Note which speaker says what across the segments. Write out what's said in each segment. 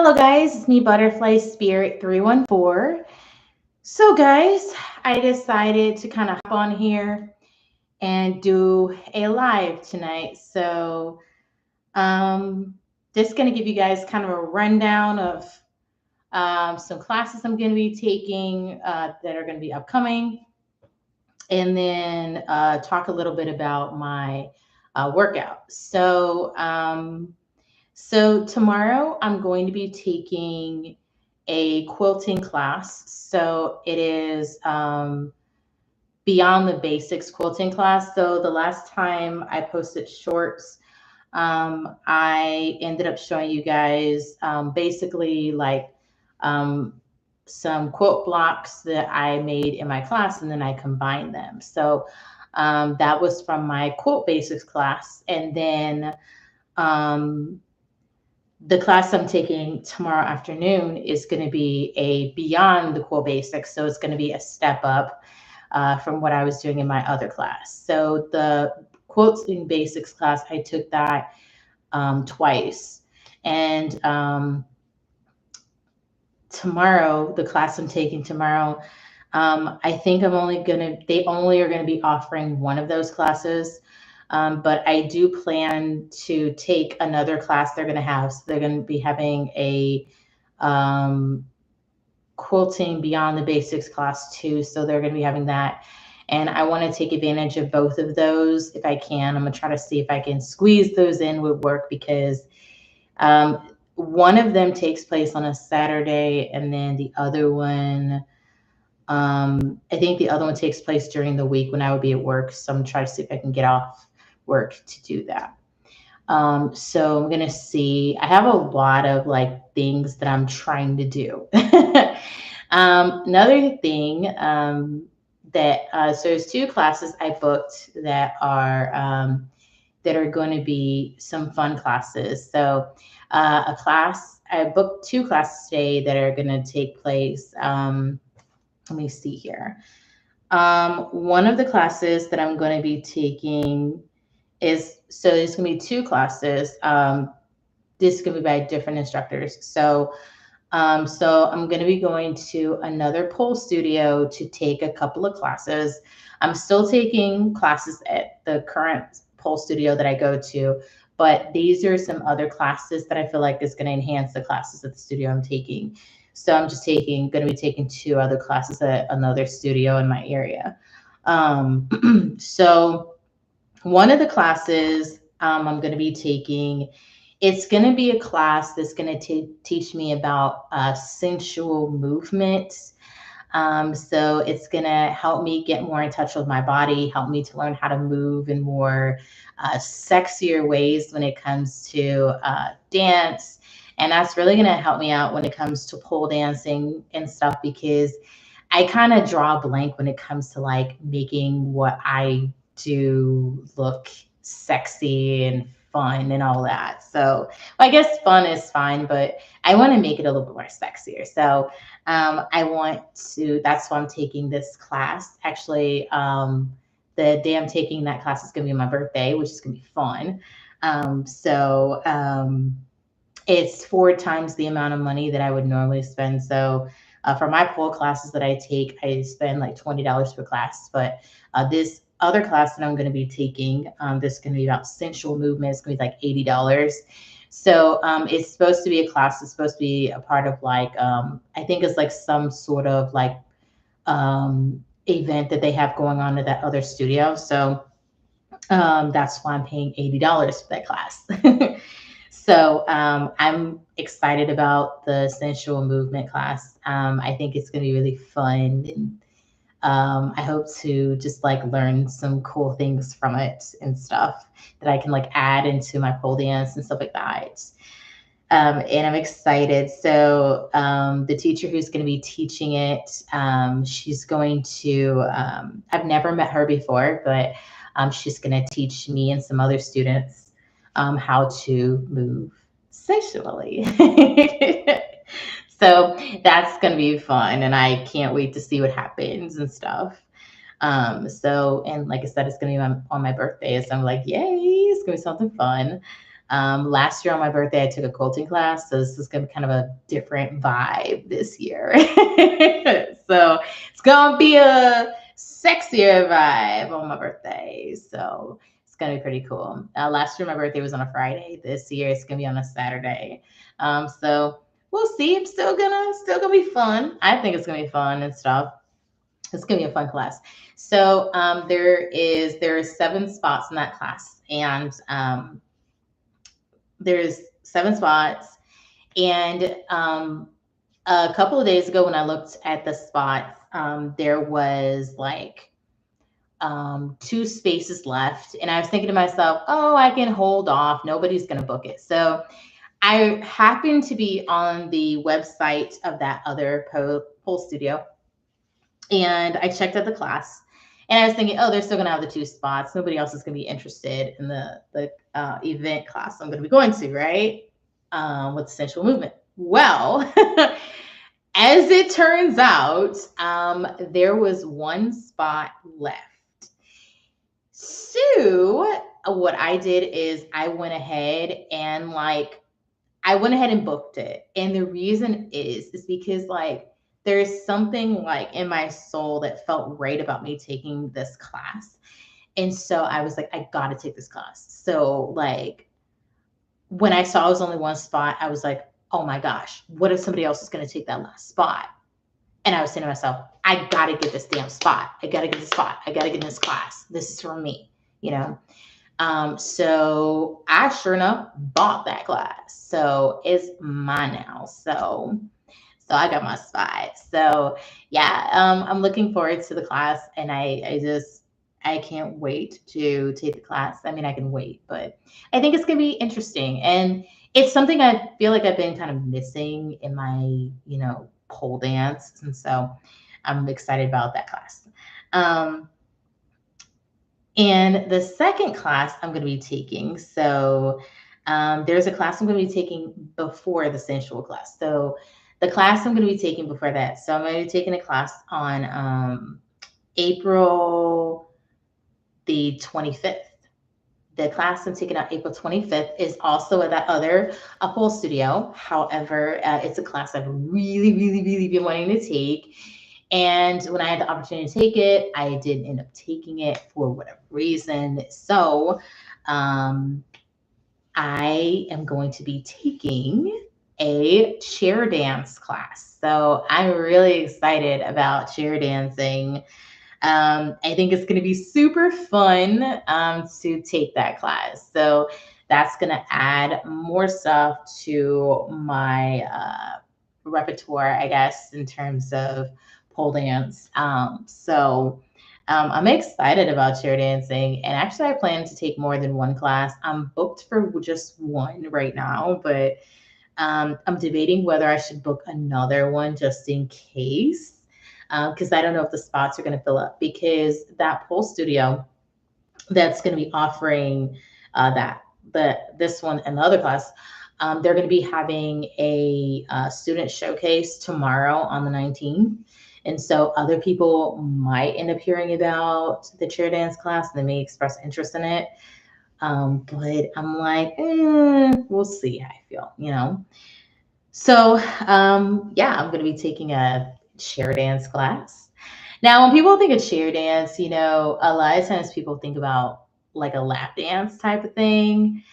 Speaker 1: Hello, guys. It's me, Butterfly Spirit 314. So, guys, I decided to kind of hop on here and do a live tonight. Um, just going to give you guys kind of a rundown of some classes I'm going to be taking that are going to be upcoming, and then talk a little bit about my workout. So tomorrow I'm going to be taking a quilting class. So it is beyond the basics quilting class. So the last time I posted shorts, I ended up showing you guys basically like um, some quilt blocks that I made in my class, and then I combined them. So that was from my quilt basics class. And then um, the class I'm taking tomorrow afternoon is going to be a beyond the core basics. So it's going to be a step up from what I was doing in my other class. So the quilting basics class, I took that twice. And tomorrow, the class I'm taking tomorrow, I think they only are going to be offering one of those classes. But I do plan to take another class they're going to have. So they're going to be having a um, quilting beyond the basics class too. So they're going to be having that. And I want to take advantage of both of those if I can. I'm going to try to see if I can squeeze those in with work because one of them takes place on a Saturday, and then the other one, I think the other one takes place during the week when I would be at work. So I'm trying to see if I can get off work to do that. So I'm gonna see. I have a lot of like things that I'm trying to do. Another thing so there's two classes I booked that are going to be some fun classes. So I booked two classes today that are going to take place. Let me see here. One of the classes that I'm going to be taking there's going to be two classes. This is going to be by different instructors. So I'm going to be going to another pole studio to take a couple of classes. I'm still taking classes at the current pole studio that I go to, but these are some other classes that I feel like is going to enhance the classes at the studio I'm taking. So I'm just going to be taking two other classes at another studio in my area. So one of the classes I'm going to be taking, it's going to be a class that's going to teach me about sensual movement. So it's going to help me get more in touch with my body, help me to learn how to move in more sexier ways when it comes to dance. And that's really going to help me out when it comes to pole dancing and stuff, because I kind of draw a blank when it comes to like making what I do look sexy and fun and all that. So I guess fun is fine, but I want to make it a little bit more sexier. So that's why I'm taking this class. Actually, the day I'm taking that class is going to be my birthday, which is going to be fun. It's four times the amount of money that I would normally spend. So for my pole classes that I take, I spend like $20 per class. But this other class that I'm going to be taking, this is going to be about sensual movement. It's going to be like $80. So it's supposed to be a class. It's supposed to be a part of like, I think it's like some sort of like event that they have going on at that other studio. So that's why I'm paying $80 for that class. So I'm excited about the sensual movement class. I think it's going to be really fun. And I hope to just like learn some cool things from it and stuff that I can like add into my pole dance and stuff like that. And I'm excited. So the teacher who's going to be teaching it, she's going to, I've never met her before, but she's going to teach me and some other students how to move sexually. So that's going to be fun. And I can't wait to see what happens and stuff. And like I said, it's going to be on my birthday. So I'm like, yay, it's going to be something fun. Last year on my birthday, I took a quilting class, so this is gonna be kind of a different vibe this year. So it's gonna be a sexier vibe on my birthday. So it's gonna be pretty cool. Last year my birthday was on a Friday. This year it's gonna be on a Saturday. So we'll see. It's still gonna be fun. I think it's gonna be fun and stuff. It's gonna be a fun class. So there are 7 spots in that class, and there's 7 spots. And a couple of days ago, when I looked at the spots, there was like 2 spaces left, and I was thinking to myself, "Oh, I can hold off. Nobody's gonna book it." So I happened to be on the website of that other pole studio, and I checked out the class, and I was thinking, oh, they're still gonna have the 2 spots. Nobody else is gonna be interested in the event class I'm gonna be going to, right? With sensual movement. Well, as it turns out, there was 1 spot left. So what I did is I went ahead and booked it. And the reason is because there's something like in my soul that felt right about me taking this class. And so I was like, I gotta take this class. So when I saw it was only 1 spot, I was like, oh my gosh, what if somebody else is gonna take that last spot? And I was saying to myself, I gotta get this damn spot. I gotta get the spot. I gotta get in this class. This is for me, you know? So I sure enough bought that class. So it's mine now. So I got my spot. So yeah, I'm looking forward to the class, and I can't wait to take the class. I mean, I can wait, but I think it's gonna be interesting, and it's something I feel like I've been kind of missing in my pole dance, and so I'm excited about that class. And the second class I'm going to be taking, so there's a class I'm going to be taking before the sensual class. So the class I'm going to be taking before that, so I'm going to be taking a class on April the 25th. The class I'm taking on April 25th is also at that other pole studio. However, it's a class I've really, really, really been wanting to take. And when I had the opportunity to take it, I didn't end up taking it for whatever reason. So I am going to be taking a chair dance class. So I'm really excited about chair dancing. I think it's going to be super fun to take that class. So that's going to add more stuff to my repertoire, I guess, in terms of pole dance. I'm excited about chair dancing, and actually I plan to take more than 1 class. I'm booked for just 1 right now, but I'm debating whether I should book another one just in case, because I don't know if the spots are going to fill up, because that pole studio that's going to be offering this one and the other class, they're going to be having a student showcase tomorrow on the 19th. And so other people might end up hearing about the chair dance class, and they may express interest in it. But I'm like, we'll see how I feel. So yeah, I'm going to be taking a chair dance class. Now, when people think of chair dance, a lot of times people think about like a lap dance type of thing.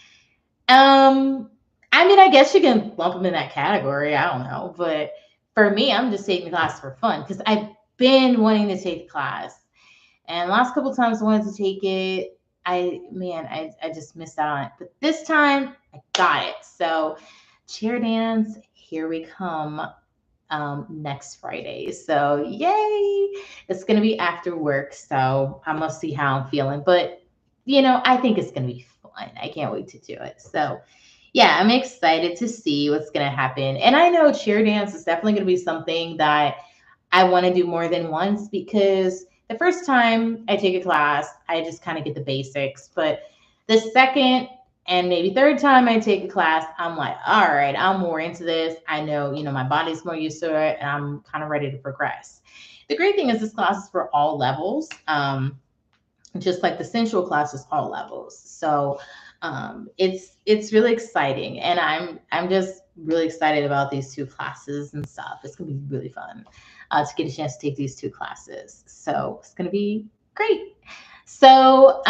Speaker 1: I mean, I guess you can lump them in that category. I don't know. But for me, I'm just taking the class for fun because I've been wanting to take the class. And last couple of times I wanted to take it, I just missed out on it. But this time I got it. So chair dance, here we come next Friday. So yay! It's gonna be after work. So I'm gonna see how I'm feeling. But I think it's gonna be fun. I can't wait to do it. So yeah, I'm excited to see what's gonna happen. And I know chair dance is definitely gonna be something that I want to do more than once, because the first time I take a class, I just kind of get the basics. But the second and maybe third time I take a class, I'm like, all right, I'm more into this. I know, my body's more used to it, and I'm kind of ready to progress. The great thing is this class is for all levels. just like the sensual classes, all levels. So it's really exciting, and I'm just really excited about these two classes and stuff. It's gonna be really fun to get a chance to take these two classes. So it's gonna be great. So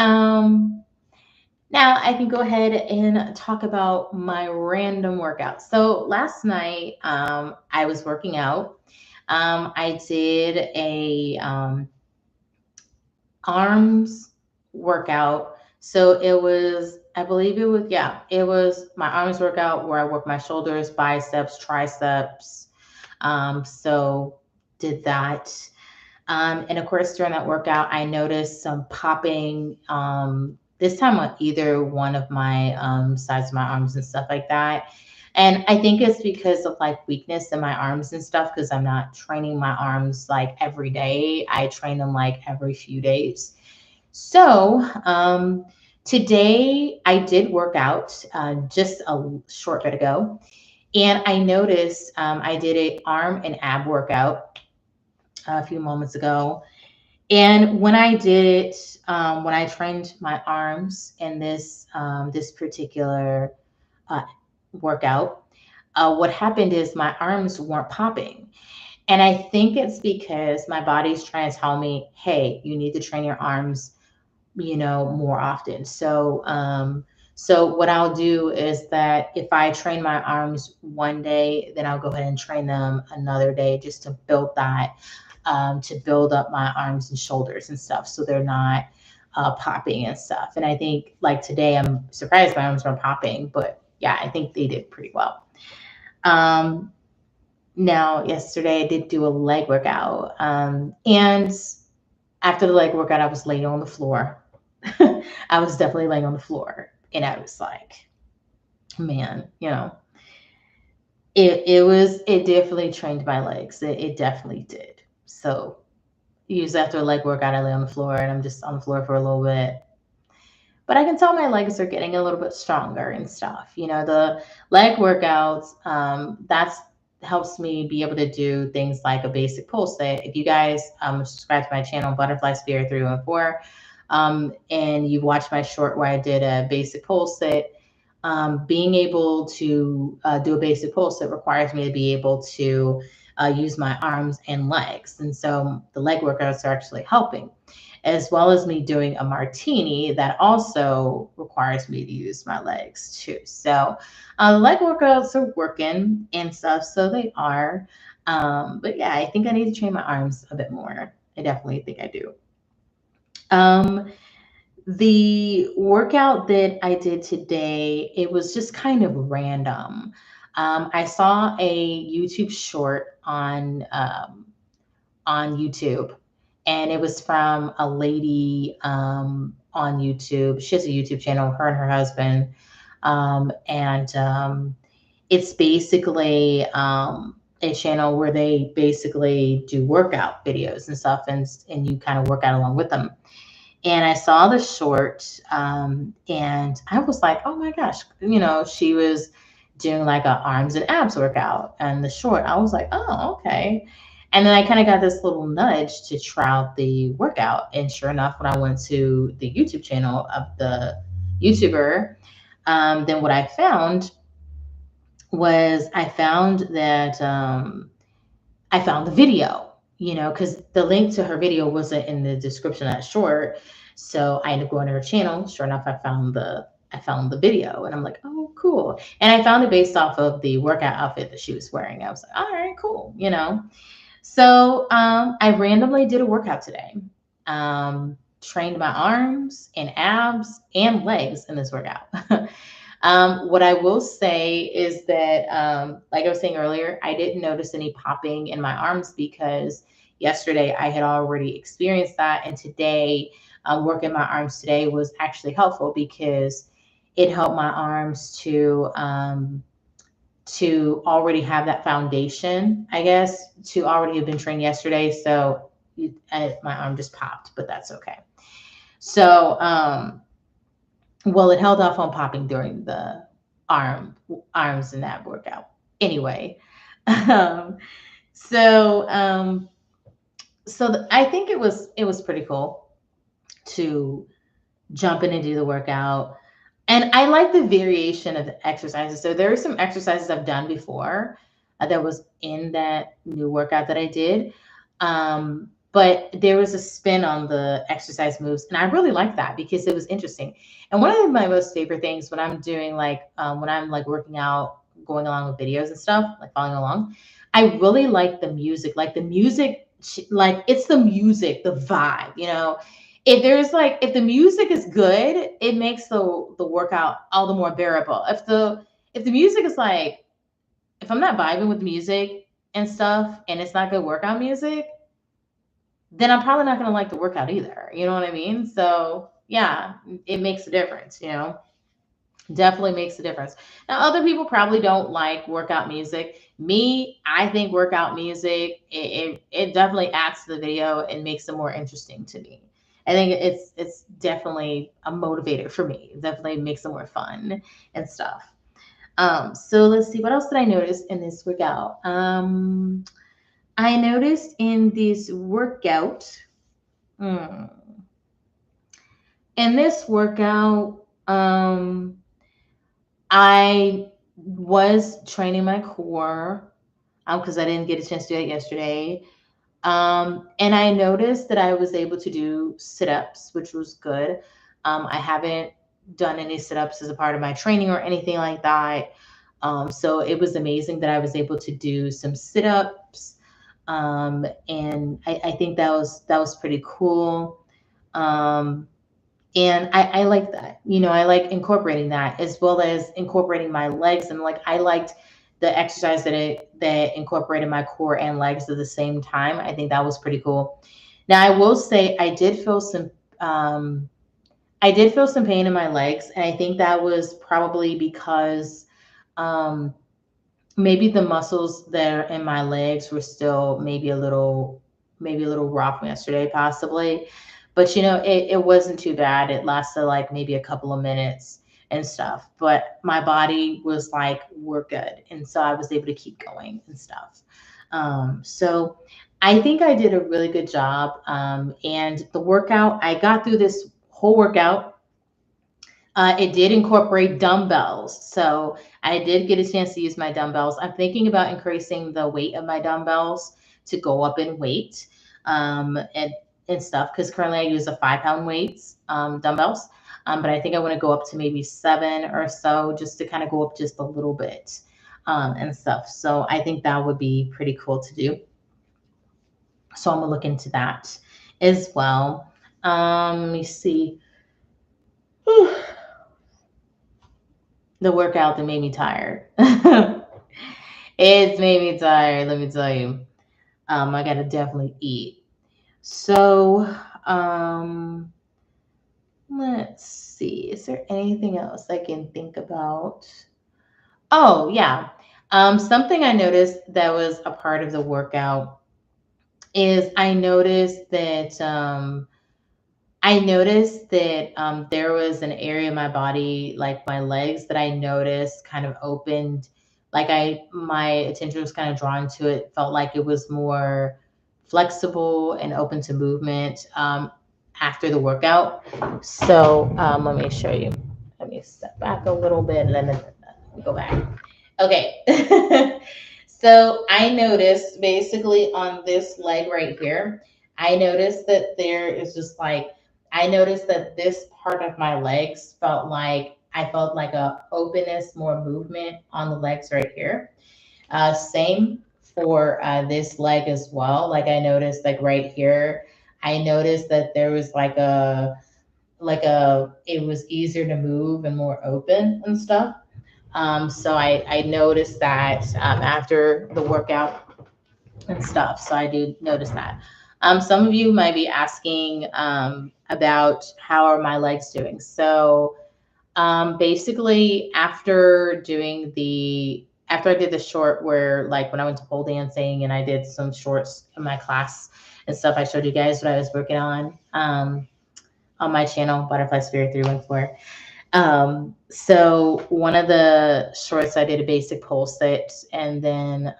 Speaker 1: now I can go ahead and talk about my random workout. So last night I was working out. I did a arms workout. So it was, I believe it was, yeah, it was my arms workout where I worked my shoulders, biceps, triceps. So did that. And of course, during that workout, I noticed some popping, this time on either one of my sides of my arms and stuff like that. And I think it's because of like weakness in my arms and stuff, because I'm not training my arms like every day. I train them like every few days. So today I did work out just a short bit ago, and I noticed I did a arm and ab workout a few moments ago. And when I did it, when I trained my arms in this particular uh, workout, what happened is my arms weren't popping. And I think it's because my body's trying to tell me, hey, you need to train your arms, more often. So what I'll do is that if I train my arms one day, then I'll go ahead and train them another day just to build that, to build up my arms and shoulders and stuff, so they're not popping and stuff. And I think like today, I'm surprised my arms are popping, but yeah, I think they did pretty well. Um, Now, yesterday I did do a leg workout, and after the leg workout, I was laying on the floor. I was definitely laying on the floor, and I was like, man, it definitely trained my legs. It definitely did. So usually after a leg workout, I lay on the floor and I'm just on the floor for a little bit. But I can tell my legs are getting a little bit stronger and stuff. The leg workouts, that's helps me be able to do things like a basic pull sit. If you guys subscribe to my channel, Butterfly Spirit 314, and you've watched my short where I did a basic pull sit, being able to do a basic pull sit requires me to be able to use my arms and legs. And so the leg workouts are actually helping, as well as me doing a martini that also requires me to use my legs too. So the leg workouts are working and stuff, so they are. But yeah, I think I need to train my arms a bit more. I definitely think I do. Um, the workout that I did today, it was just kind of random. I saw a YouTube short on YouTube, and it was from a lady on YouTube. She has a YouTube channel, her and her husband, and it's basically a channel where they basically do workout videos and stuff, and you kind of work out along with them. And I saw the short, and I was like, oh my gosh, she was doing like a arms and abs workout. And the short, I was like, oh, okay. And then I kind of got this little nudge to try out the workout. And sure enough, when I went to the YouTube channel of the YouTuber, then what I found was I found the video, because the link to her video wasn't in the description of that short. So I ended up going to her channel. Sure enough, I found the video, and I'm like, oh, cool. And I found it based off of the workout outfit that she was wearing. I was like, all right, cool. So I randomly did a workout today. Trained my arms and abs and legs in this workout. What I will say is that, like I was saying earlier, I didn't notice any popping in my arms because yesterday I had already experienced that. And today, working my arms today was actually helpful because it helped my arms to already have that foundation, I guess, to already have been trained yesterday. So my arm just popped, but that's okay. So, well, it held off on popping during the arms and ab workout. Anyway, um, so I think it was pretty cool. to jump in and do the workout. And I like the variation of the exercises. So there are some exercises I've done before that was in that new workout that I did. But there was a spin on the exercise moves. And I really liked that because it was interesting. And one of my most favorite things when I'm doing when I'm like working out, going along with videos and stuff, like following along, I really like the music. Like the music, like it's the music, the vibe, if the music is good, it makes the workout all the more bearable. If the music is like, if I'm not vibing with music and stuff and it's not good workout music, then I'm probably not going to like the workout either. You know what I mean? So yeah, it makes a difference, definitely makes a difference. Now, other people probably don't like workout music. Me, I think workout music, it definitely adds to the video and makes it more interesting to me. I think it's definitely a motivator for me. It definitely makes it more fun and stuff. So let's see, what else did I notice in this workout? I noticed in this workout, hmm, in this workout, I was training my core because I didn't get a chance to do it yesterday. And I noticed that I was able to do sit ups, which was good. I haven't done any sit ups as a part of my training or anything like that. So it was amazing that I was able to do some sit ups. And I think that was pretty cool. Um, and I like that. I like incorporating that as well as incorporating my legs. And like I liked the exercise that incorporated my core and legs at the same time. I think that was pretty cool. Now I will say um I did feel some pain in my legs, and I think that was probably because um maybe the muscles that are in my legs were still maybe a little raw from yesterday, possibly. But it wasn't too bad. It lasted like maybe a couple of minutes and stuff. But my body was like, we're good. And so I was able to keep going and stuff. So I think I did a really good job. And the workout, I got through this whole workout. It did incorporate dumbbells. So I did get a chance to use my dumbbells. I'm thinking about increasing the weight of my dumbbells to go up in weight and stuff because currently I use a 5 pound weights dumbbells. But I think I want to go up to maybe 7 or so just to kind of go up just a little bit and stuff. So I think that would be pretty cool to do. So I'm going to look into that as well. Let me see. Whew. The workout that made me tired. It's made me tired, let me tell you. I gotta definitely eat. So, let's see. Is there anything else I can think about? Oh, yeah. Something I noticed that was a part of the workout is I noticed that there was an area of my body, like my legs, that I noticed kind of opened. Like my attention was kind of drawn to it. Felt like it was more flexible and open to movement after the workout. So let me show you. Let me step back a little bit and then go back. Okay. So I noticed basically on this leg right here, I noticed that there is just like I noticed that this part of my legs I felt like a openness, more movement on the legs right here. Same for this leg as well. Like I noticed, like right here, I noticed that there was it was easier to move and more open and stuff. So I noticed that after the workout and stuff. So I do notice that. Some of you might be asking about how are my legs doing. So basically, after I did the short where like when I went to pole dancing and I did some shorts in my class and stuff, I showed you guys what I was working on my channel, Butterfly Spirit 314. So one of the shorts I did a basic pole sit, and then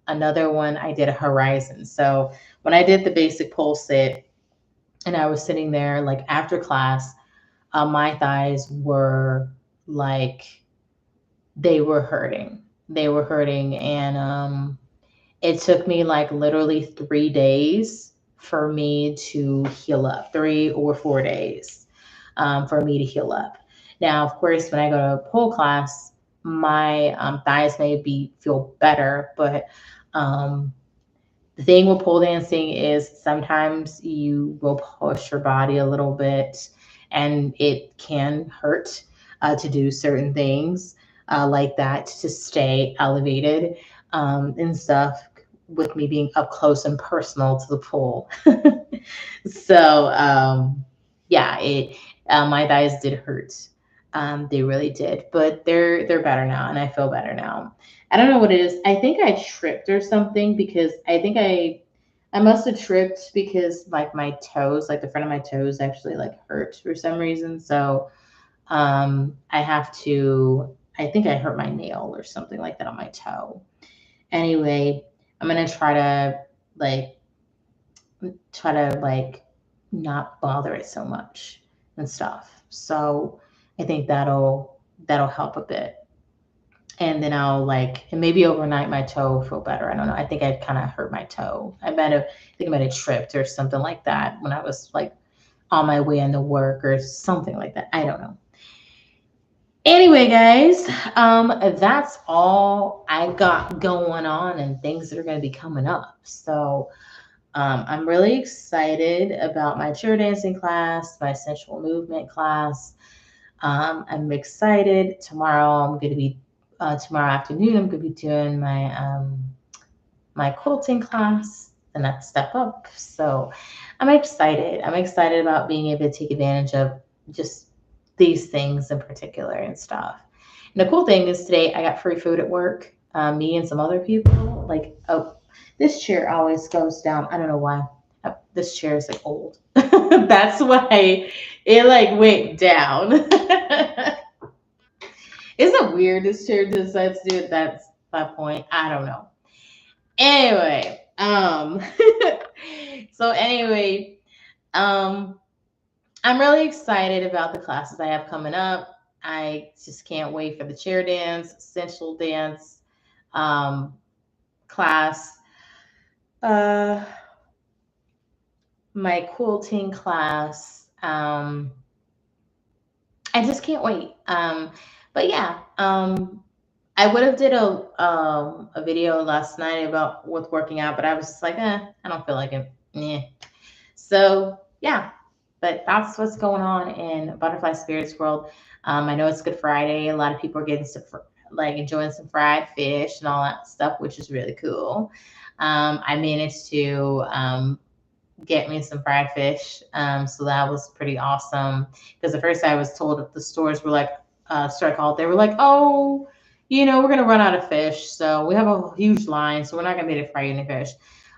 Speaker 1: another one I did a horizon. So when I did the basic pole sit, and I was sitting there like after class, my thighs were like they were hurting. They were hurting, and it took me like literally 3 days for me to heal up, 3 or 4 days for me to heal up. Now, of course, when I go to pole class, my thighs may be feel better, but um, the thing with pole dancing is sometimes you will push your body a little bit, and it can hurt to do certain things like that to stay elevated and stuff. With me being up close and personal to the pole, so yeah, it my thighs did hurt. They really did, but they're better now, and I feel better now. I don't know what it is. I think I tripped or something because I think I must have tripped because like my toes, like the front of my toes actually like hurt for some reason. So I have to I think I hurt my nail or something like that on my toe. Anyway, I'm gonna like try to like not bother it so much and stuff. So I think that'll help a bit. And then I'll like, and maybe overnight my toe will feel better. I don't know. I think I kind of hurt my toe. I think I might have tripped or something like that when I was like on my way into work or something like that. I don't know. Anyway, guys, that's all I got going on and things that are going to be coming up. So I'm really excited about my chair dancing class, my sensual movement class. I'm excited. Tomorrow afternoon, I'm going to be doing my quilting class, the next step up. So I'm excited. I'm excited about being able to take advantage of just these things in particular and stuff. And the cool thing is today I got free food at work. Me and some other people. Like, oh, this chair always goes down. I don't know why. This chair is like old. That's why it like went down. Isn't it weird this chair decides to do it? That's my point. I don't know. Anyway, so anyway, um, I'm really excited about the classes I have coming up. I just can't wait for the chair dance, sensual dance, um, class, uh, my quilting class. I just can't wait. But yeah, I would have did a video last night about with working out, but I was just like, I don't feel like it. Yeah. So yeah, but that's what's going on in Butterfly Spirits World. I know it's Good Friday. A lot of people are getting some like enjoying some fried fish and all that stuff, which is really cool. I managed to get me some fried fish, so that was pretty awesome. Because at first I was told that the stores were like, strike halt. They were like, oh, we're gonna run out of fish, so we have a huge line, so we're not gonna be able to fry you any fish.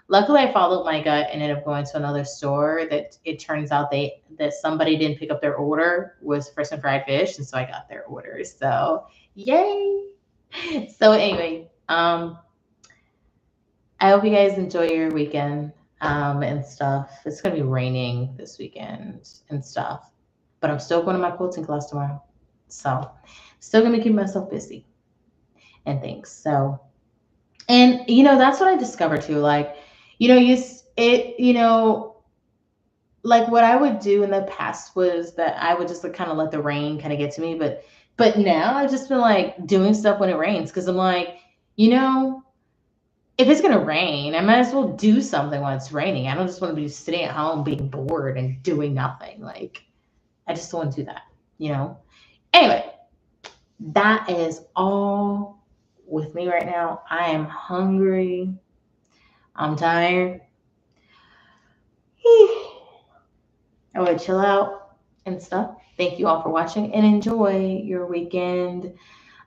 Speaker 1: Luckily, I followed my gut and ended up going to another store that it turns out that somebody didn't pick up their order was for some fried fish, and so I got their orders. So yay! So anyway, I hope you guys enjoy your weekend and stuff. It's gonna be raining this weekend and stuff, but I'm still going to my quilting class tomorrow, so still gonna be keeping myself busy and things. So, and that's what I discovered too. Like, like what I would do in the past was that I would just like kind of let the rain kind of get to me, but now I've just been like doing stuff when it rains because I'm like, you know, if it's gonna rain, I might as well do something when it's raining. I don't just want to be sitting at home being bored and doing nothing. Like, I just don't want to do that. Anyway, that is all with me right now. I am hungry. I'm tired. I want to chill out and stuff. Thank you all for watching and enjoy your weekend.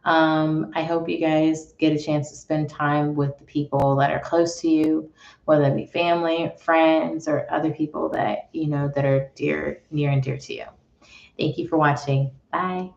Speaker 1: I hope you guys get a chance to spend time with the people that are close to you, whether it be family, friends, or other people that that are near and dear to you. Thank you for watching. Bye.